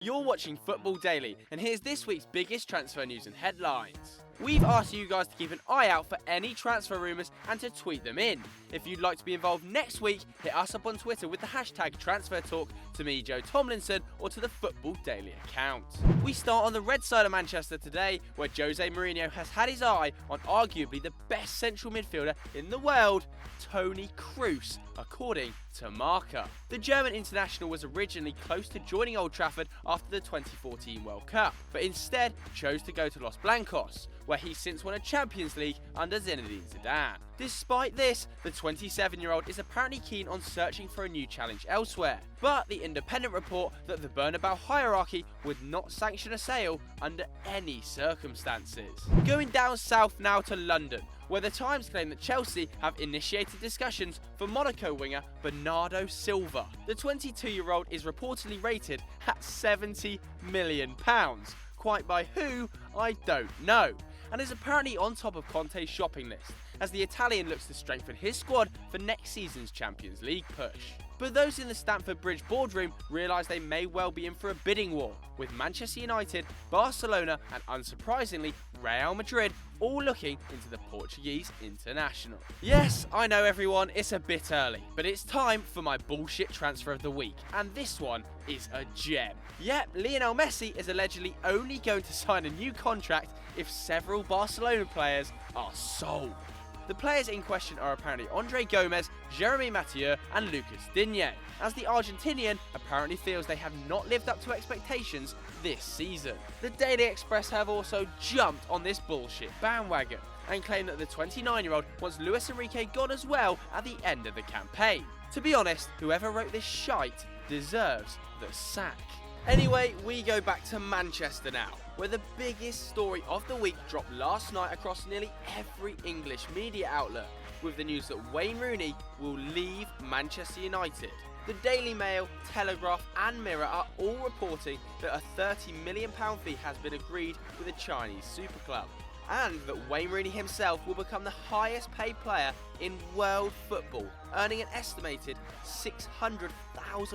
You're watching Football Daily, and here's this week's biggest transfer news and headlines. We've asked you guys to keep an eye out for any transfer rumours and to tweet them in. If you'd like to be involved next week, hit us up on Twitter with the hashtag TransferTalk to me, Joe Tomlinson, or to the Football Daily account. We start on the red side of Manchester today, where Jose Mourinho has had his eye on arguably the best central midfielder in the world, Toni KROOS, according to Marca. The German international was originally close to joining Old Trafford after the 2014 World Cup, but instead chose to go to Los Blancos, where he's since won a Champions League under Zinedine Zidane. Despite this, the 27-year-old is apparently keen on searching for a new challenge elsewhere, but the Independent report that the Bernabeu hierarchy would not sanction a sale under any circumstances. Going down south now to London, where the Times claim that Chelsea have initiated discussions for Monaco winger Bernardo Silva. The 22-year-old is reportedly rated at £70 million. Quite by who, I don't know, and is apparently on top of Conte's shopping list, as the Italian looks to strengthen his squad for next season's Champions League push. But those in the Stamford Bridge boardroom realise they may well be in for a bidding war, with Manchester United, Barcelona and unsurprisingly Real Madrid all looking into the Portuguese international. Yes, I know everyone, it's a bit early, but it's time for my bullshit transfer of the week, and this one is a gem. Yep, Lionel Messi is allegedly only going to sign a new contract if several Barcelona players are sold. The players in question are apparently Andre Gomes, Jeremy Mathieu and Lucas Digne, as the Argentinian apparently feels they have not lived up to expectations this season. The Daily Express have also jumped on this bullshit bandwagon and claim that the 29-year-old wants Luis Enrique gone as well at the end of the campaign. To be honest, whoever wrote this shite deserves the sack. Anyway, we go back to Manchester now, where the biggest story of the week dropped last night across nearly every English media outlet, with the news that Wayne Rooney will leave Manchester United. The Daily Mail, Telegraph and Mirror are all reporting that a £30 million fee has been agreed with the Chinese super club, and that Wayne Rooney himself will become the highest paid player in world football, earning an estimated £600,000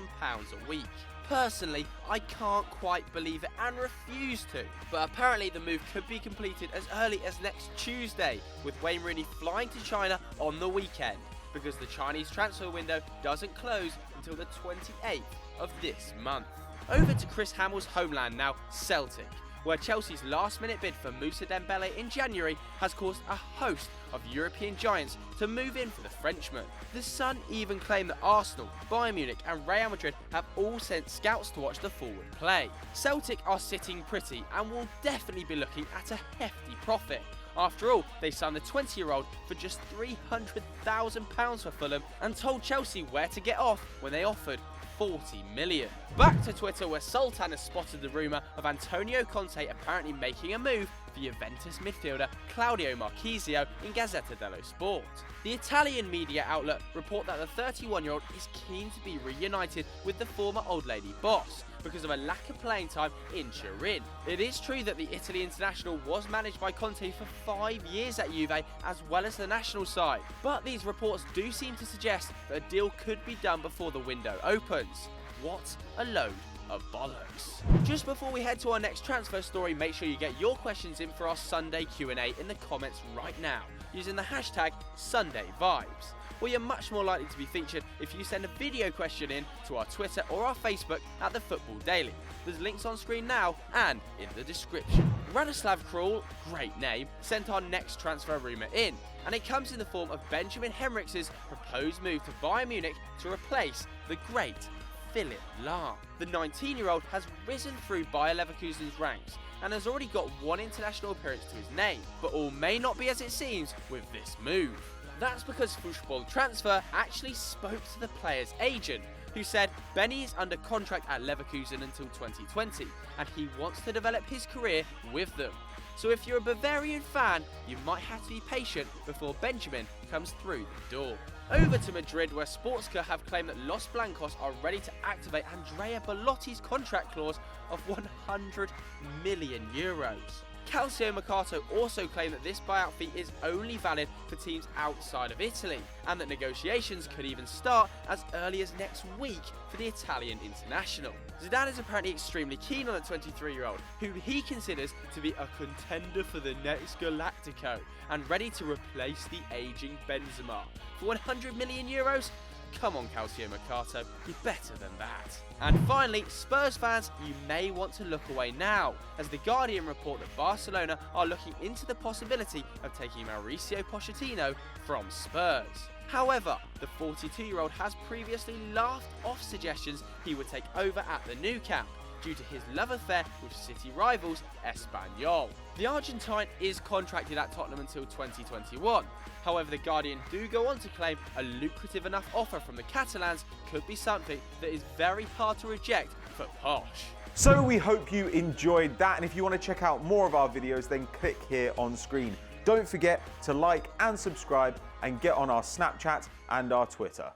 a week. Personally, I can't quite believe it and refuse to, but apparently the move could be completed as early as next Tuesday, with Wayne Rooney flying to China on the weekend, because the Chinese transfer window doesn't close until the 28th of this month. Over to Chris Hamill's homeland now, Celtic, where Chelsea's last-minute bid for Moussa Dembele in January has caused a host of European giants to move in for the Frenchman. The Sun even claimed that Arsenal, Bayern Munich and Real Madrid have all sent scouts to watch the forward play. Celtic are sitting pretty and will definitely be looking at a hefty profit. After all, they signed the 20-year-old for just £300,000 for Fulham and told Chelsea where to get off when they offered 40 million. Back to Twitter, where Sultan has spotted the rumour of Antonio Conte apparently making a move for Juventus midfielder CLAUDIO Marchisio in Gazzetta dello Sport. The Italian media outlet report that the 31-year-old is keen to be reunited with the former old lady boss because of a lack of playing time in Turin. It is true that the Italy international was managed by Conte for 5 years at Juve as well as the national side, but these reports do seem to suggest that a deal could be done before the window opens. What a load of bollocks. Just before we head to our next transfer story, make sure you get your questions in for our Sunday Q&A in the comments right now using the hashtag SundayVibes. Well, you're much more likely to be featured if you send a video question in to our Twitter or our Facebook at The Football Daily. There's links on screen now and in the description. Radislav Krul, great name, sent our next transfer rumour in, and it comes in the form of Benjamin Henrichs' proposed move to Bayern Munich to replace the great Philipp Lahm. The 19-year-old has risen through Bayer Leverkusen's ranks and has already got one international appearance to his name, but all may not be as it seems with this move. That's because Fußball Transfer actually spoke to the player's agent, who said Benny is under contract at Leverkusen until 2020 and he wants to develop his career with them. So if you're a Bavarian fan, you might have to be patient before Benjamin comes through the door. Over to Madrid, where Sportska have claimed that Los Blancos are ready to activate Andrea Belotti's contract clause of €100 million. Calcio Mercato also claimed that this buyout fee is only valid for teams outside of Italy, and that negotiations could even start as early as next week for the Italian international. Zidane is apparently extremely keen on the 23-year-old, who he considers to be a contender for the next Galactico, and ready to replace the aging Benzema. For 100 million euros? Come on, Calcio Mercato, you're better than that. And finally, Spurs fans, you may want to look away now, as The Guardian report that Barcelona are looking into the possibility of taking Mauricio Pochettino from Spurs. However, the 42-year-old has previously laughed off suggestions he would take over at the Nou Camp, due to his love affair with City rivals Espanyol. The Argentine is contracted at Tottenham until 2021. However, The Guardian do go on to claim a lucrative enough offer from the Catalans could be something that is very hard to reject for Poch. So we hope you enjoyed that, and if you want to check out more of our videos, then click here on screen. Don't forget to like and subscribe and get on our Snapchat and our Twitter.